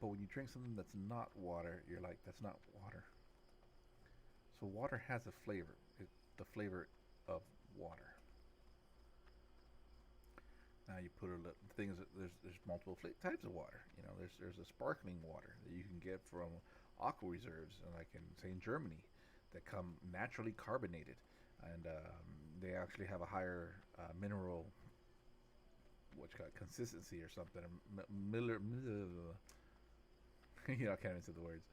But when you drink something that's not water, you're like, that's not water. So water has a flavor. The flavor of water. Now you put the thing is that there's multiple types of water. You know, there's a sparkling water that you can get from aqua reserves, like in say in Germany, that come naturally carbonated, and they actually have a higher mineral, what's called consistency or something. Miller, you know, I can't even say the words.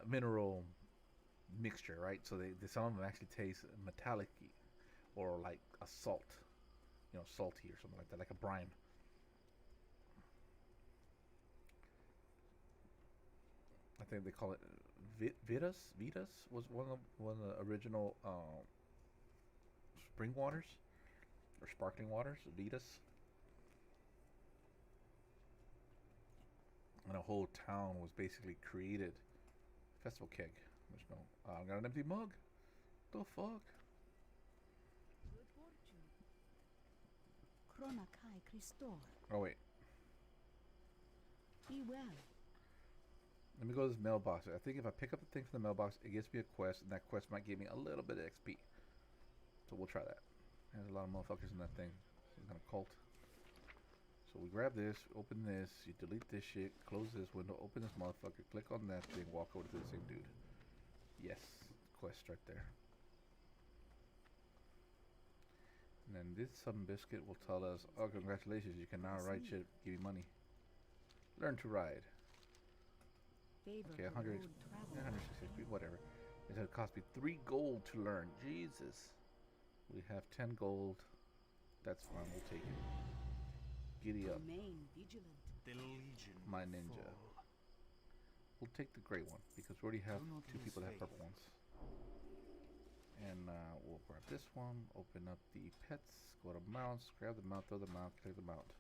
Mineral mixture, right? So some of them actually taste metallic or like a salt, you know, salty or something like that, like a brine. I think they call it Vitas. Vitas was one of the original spring waters or sparkling waters. Vitas, and a whole town was basically created. Festival keg. There's no. I got an empty mug. The fuck? Good fortune. Chronakai Christor. Oh wait. Be well. Let me go to this mailbox. I think if I pick up the thing from the mailbox, it gives me a quest, and that quest might give me a little bit of XP. So we'll try that. There's a lot of motherfuckers in that thing. Some kind of cult. So we grab this, open this, you delete this shit, close this window, open this motherfucker, click on that thing, walk over to the same dude. Yes, quest right there. And then this some biscuit will tell us, oh, congratulations, you can now ride shit, give me money. Learn to ride. Okay, 100, 160, whatever. It had cost me 3 gold to learn. Jesus. We have 10 gold. That's fine, we'll take it. Giddy up. Remain vigilant. The Legion My will ninja. fall. We'll take the gray one because we already have Do not 2 lose people that have faith. purple ones. And we'll grab this one, open up the pets, go to mounts, grab the mount, throw the mount, click the mount.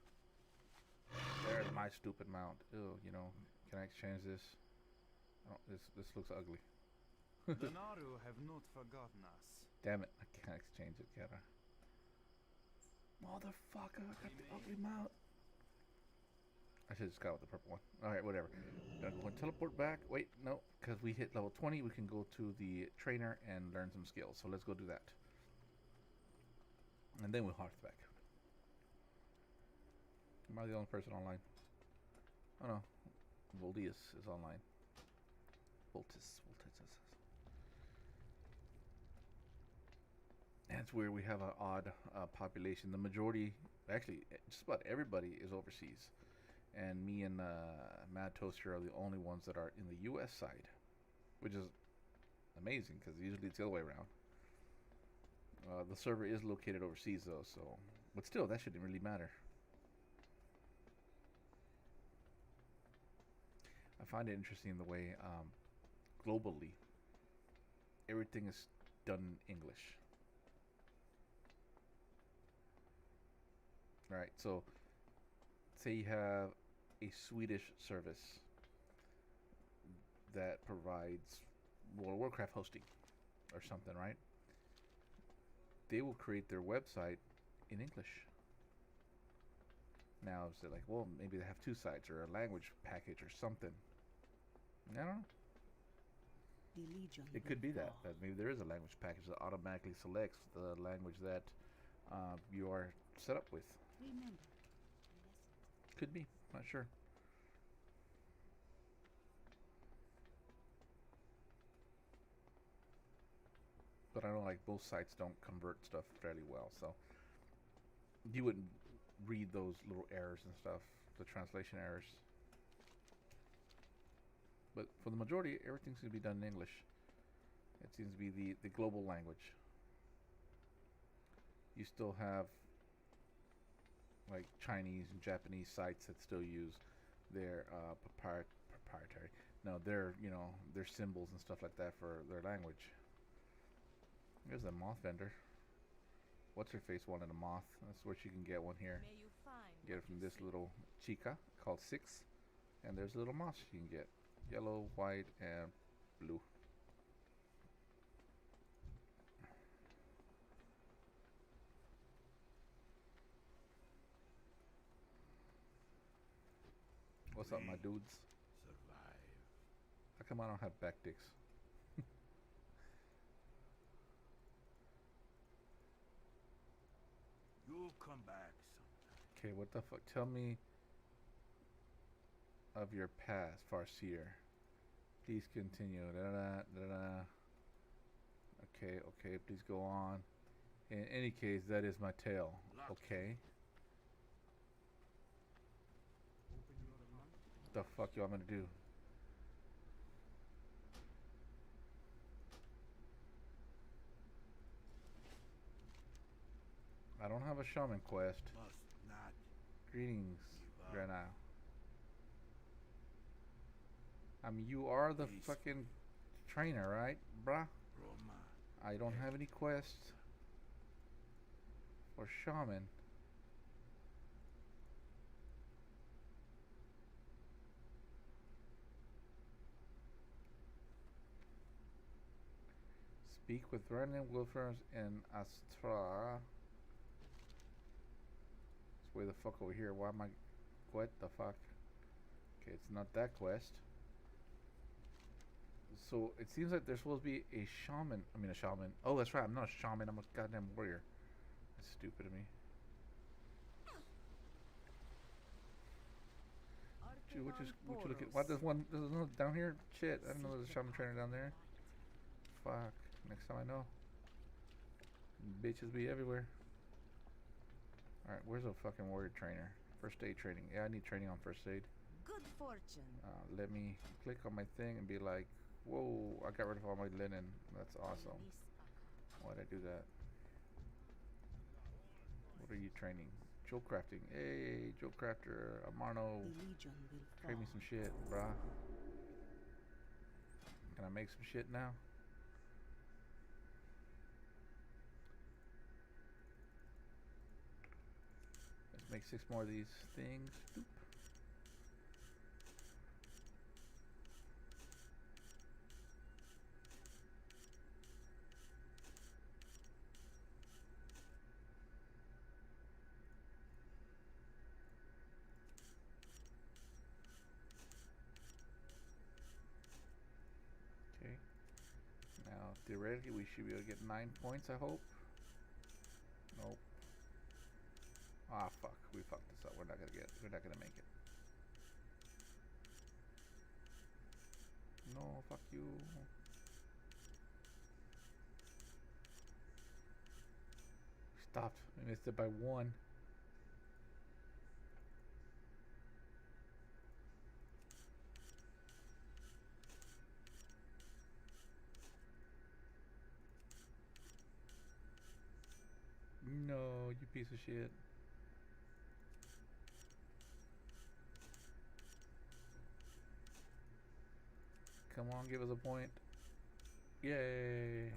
There's my stupid mount. Ew, you know, can I exchange this? Oh, this looks ugly. The Naru have not forgotten us. Damn it, I can't exchange it, can I? Motherfucker, I got the ugly mount. I should have just got with the purple one. Alright, whatever. Gonna go and teleport back. Wait, no, because we hit level 20, we can go to the trainer and learn some skills. So let's go do that. And then we'll harvest back. Am I the only person online? Oh no. Voldius is online. Voltis. That's where we have an odd population. The majority, actually, just about everybody is overseas. And me and Mad Toaster are the only ones that are in the U.S. side, which is amazing because usually it's the other way around. The server is located overseas though, so but still, that shouldn't really matter. I find it interesting the way globally everything is done in English. Right, so say you have a Swedish service that provides World of Warcraft hosting or something, right? They will create their website in English. Now, if they're like, well, maybe they have 2 sites or a language package or something. I don't know. The Legion It could be that maybe there is a language package that automatically selects the language that you are set up with. Remember. Could be. Not sure. But I know like both sites don't convert stuff fairly well, so you wouldn't read those little errors and stuff, the translation errors. But for the majority, everything's going to be done in English. It seems to be the global language. You still have like Chinese and Japanese sites that still use their proprietary. No, their their symbols and stuff like that for their language. Here's a moth vendor. What's her face wanted a moth? That's where she can get one here. May you find Get it from this little chica called Six, and there's a little moth she can get. Yellow, white, and blue. What's up, my dudes? Survive. How come I don't have back dicks? You'll come back sometime. Okay, what the fuck? Tell me of your past, Farseer. Please continue. Da-da-da. Okay, okay, please go on. In any case, that is my tale. Okay. What the fuck you want me to do? I don't have a shaman quest. Must not Greetings, give up. Grana. I mean, you are the Peace. fucking trainer, right, bruh? Roma. I don't have any quests for shaman. Speak with random wolfers in Astra. It's way the fuck over here. Why am I... What the fuck? Okay, it's not that quest. So, it seems like there's supposed to be a shaman. I mean, a shaman. Oh, that's right. I'm not a shaman. I'm a goddamn warrior. That's stupid of me. Dude, what you look at? What, there's one... There's another down here? Shit, I didn't know there's a shaman trainer down there. Fuck. Next time I know. Bitches be everywhere. Alright, where's a fucking warrior trainer? First aid training. Yeah, I need training on first aid. Good fortune. Let me click on my thing and be like, whoa, I got rid of all my linen. That's awesome. Why'd I do that? What are you training? Jewel crafting. Hey, jewel crafter. Amarno. The Legion will Trade me fall. some shit, brah. Can I make some shit now? Let's make 6 more of these things. Boop. Okay. Now, theoretically, we should be able to get 9 points, I hope. Nope. Ah, fuck. We fucked this up. We're not gonna make it. No, fuck you. Stopped. We missed it by 1. No, you piece of shit. Come on, give us a point. Yay!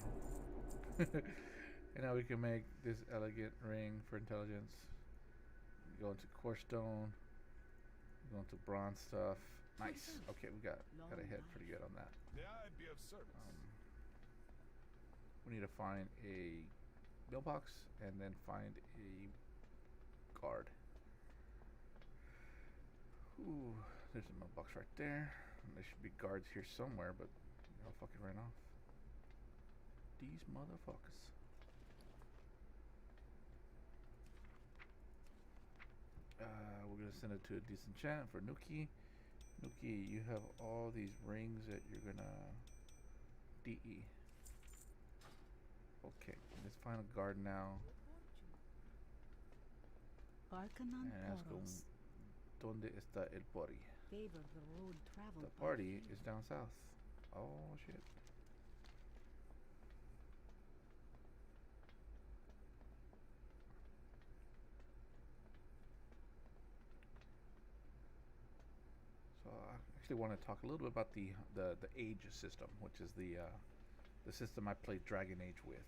And now we can make this elegant ring for intelligence. Go into core stone. Go into bronze stuff. Nice. Okay, we got ahead pretty good on that. May I be of service? We need to find a mailbox and then find a guard. Ooh, there's a mailbox right there. And there should be guards here somewhere, but I'll fucking ran off. These motherfuckers. We're gonna send it to a disenchant for Nuki. Nuki, you have all these rings that you're gonna DE. Okay, let's find a guard now Barkanon and ask him, Poros. ¿Dónde está el party? Favor the road traveled The by party few. is down south. Oh shit. So I actually want to talk a little bit about the age system, which is the system I played Dragon Age with.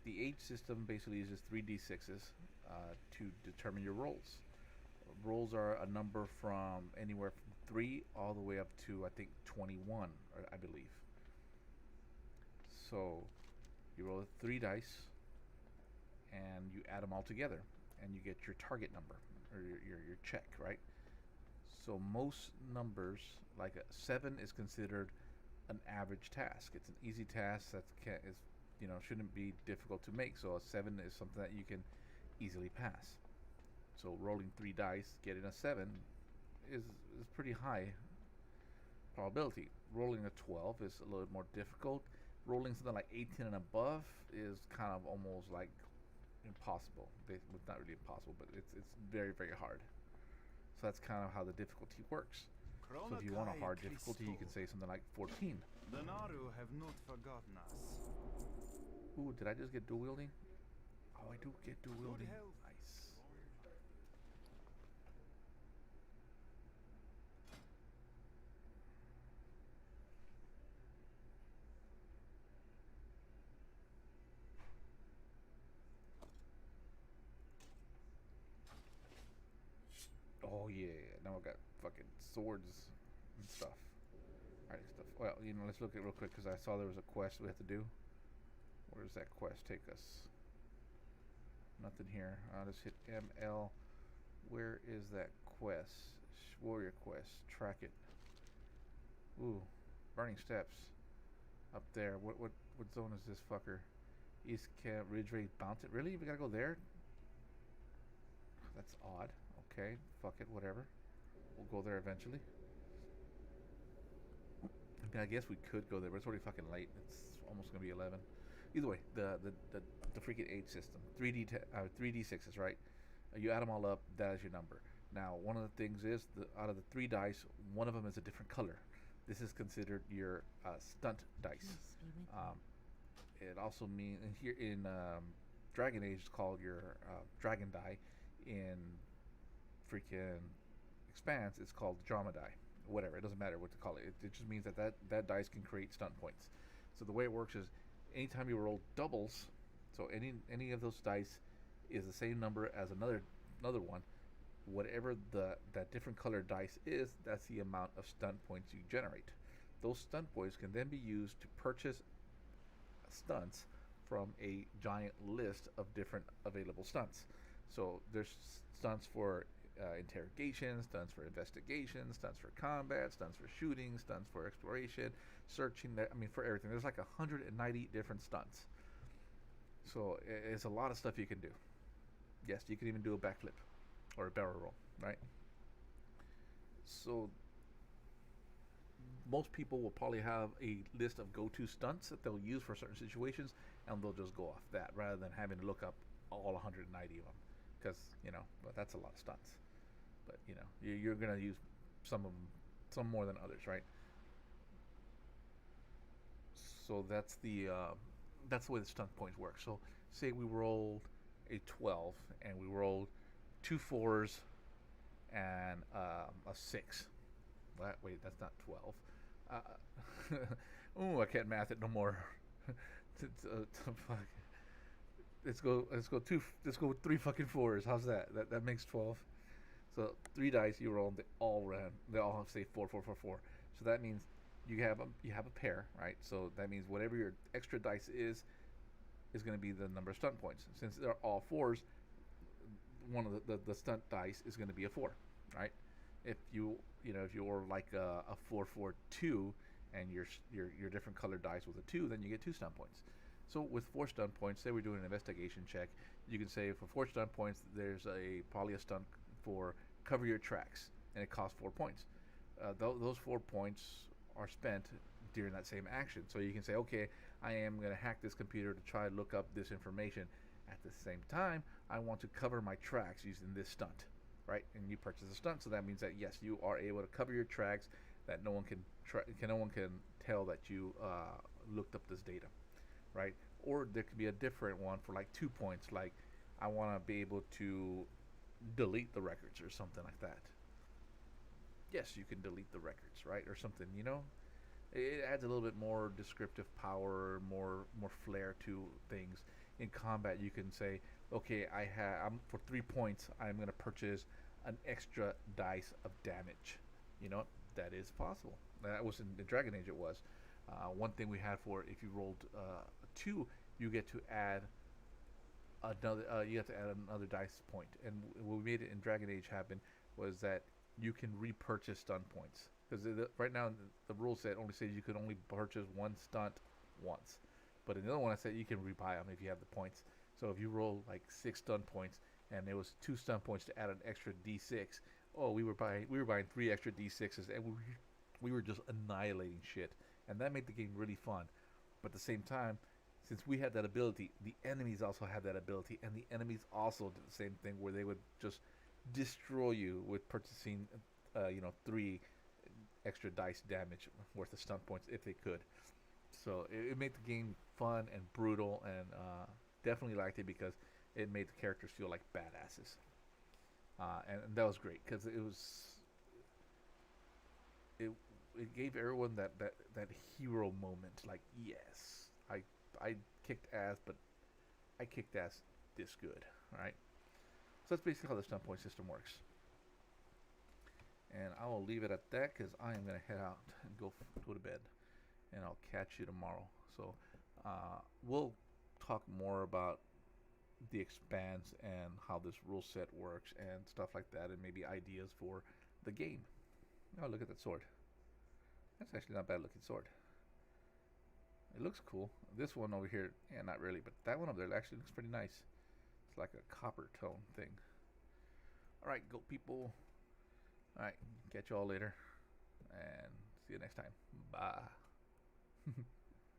The age system basically uses 3d6s to determine your rolls. Rolls are a number from anywhere from 3 all the way up to I think 21, I believe. So you roll 3 dice and you add them all together and you get your target number or your check, right? So most numbers, like a 7, is considered an average task. It's an easy task that is, shouldn't be difficult to make. So a 7 is something that you can easily pass. So rolling 3 dice, getting a 7 is pretty high probability. Rolling a 12 is a little more difficult. Rolling something like 18 and above is kind of almost like impossible. It's not really impossible, but it's very very hard. So that's kind of how the difficulty works. So if you want a hard difficulty, you can say something like 14. The Naru have not forgotten us. Ooh, did I just get dual wielding? Oh, I do get dual wielding. health. Nice. Oh yeah, now I got fucking swords and stuff. Alright, stuff. Well, let's look at it real quick because I saw there was a quest we have to do. Where does that quest take us? Nothing here. I'll just hit ML. Where is that quest? Warrior quest. Track it. Ooh, Burning Steps. Up there. What zone is this fucker? East Camp Ridge Raid Mountain. Really? We gotta go there? That's odd. Okay, fuck it, whatever. We'll go there eventually. I mean, I guess we could go there, but it's already fucking late. It's almost gonna be 11. Either way, the freaking age system, 3d6s, right? You add them all up, that is your number. Now, one of the things is, out of the 3 dice, one of them is a different color. This is considered your stunt dice. It also means, here in Dragon Age, it's called your dragon die. In freaking Expanse, it's called drama die. Whatever, it doesn't matter what to call it. It just means that dice can create stunt points. So the way it works is, anytime you roll doubles, so any of those dice is the same number as another one, whatever that different colored dice is, that's the amount of stunt points you generate. Those stunt points can then be used to purchase stunts from a giant list of different available stunts. So there's stunts for interrogation, stunts for investigation, stunts for combat, stunts for shooting, stunts for exploration, searching. For everything. There's like 190 different stunts. So it's a lot of stuff you can do. Yes, you can even do a backflip or a barrel roll, right? So most people will probably have a list of go-to stunts that they'll use for certain situations, and they'll just go off that rather than having to look up all 190 of them, because but that's a lot of stunts. But you're gonna use some of them, some more than others, right? So that's the way the stunt points work. So say we rolled a 12 and we rolled 2 4s and a 6. Wait, that's not 12. Oh, I can't math it no more. Let's go 3 fucking 4s. How's that? That makes 12. So 3 dice you roll, they all have say 4 4 4 4. So that means you have a pair, right? So that means whatever your extra dice is going to be the number of stunt points. Since they're all 4s, one of the stunt dice is going to be a 4, right? If you're like a 4 4 2 and your different colored dice with a 2, then you get 2 stunt points. So with 4 stunt points, say we're doing an investigation check, you can say for 4 stunt points, there's probably a stunt for cover your tracks, and it costs 4 points. Those 4 points are spent during that same action. So you can say, okay, I am going to hack this computer to try to look up this information. At the same time, I want to cover my tracks using this stunt, right? And you purchase a stunt, so that means that yes, you are able to cover your tracks, that no one can tell that you looked up this data, right? Or there could be a different one for like 2 points, like I want to be able to delete the records or something like that. Yes, you can delete the records, right? Or something, It adds a little bit more descriptive power, more flair to things. In combat, you can say, okay, I'm for 3 points, I'm going to purchase an extra dice of damage. That is possible. That was in Dragon Age. It was one thing we had for if you rolled a 2, you get to add another. You have to add another dice point. And what we made it in Dragon Age happen was that you can repurchase stunt points. Because right now the rule set only says you can only purchase one stunt once. But in the other one, I said you can rebuy them if you have the points. So if you roll like 6 stunt points and there was 2 stunt points to add an extra D6, oh, we were buying 3 extra D6s, and we were just annihilating shit, and that made the game really fun. But at the same time, since we had that ability, the enemies also had that ability, and the enemies also did the same thing where they would just destroy you with purchasing, 3 extra dice damage worth of stunt points if they could. So it made the game fun and brutal, and definitely liked it because it made the characters feel like badasses. And that was great because it gave everyone that hero moment. Like, yes, I kicked ass, but I kicked ass this good, right? So that's basically how the stunt point system works. And I will leave it at that because I am gonna head out and go to bed, and I'll catch you tomorrow. So we'll talk more about the expanse and how this rule set works and stuff like that, and maybe ideas for the game. Oh, look at that sword. That's actually not a bad looking sword. It looks cool. This one over here, yeah, not really, but that one over there actually looks pretty nice. It's like a copper tone thing. Alright, go people. Alright, catch y'all later, and see you next time. Bye.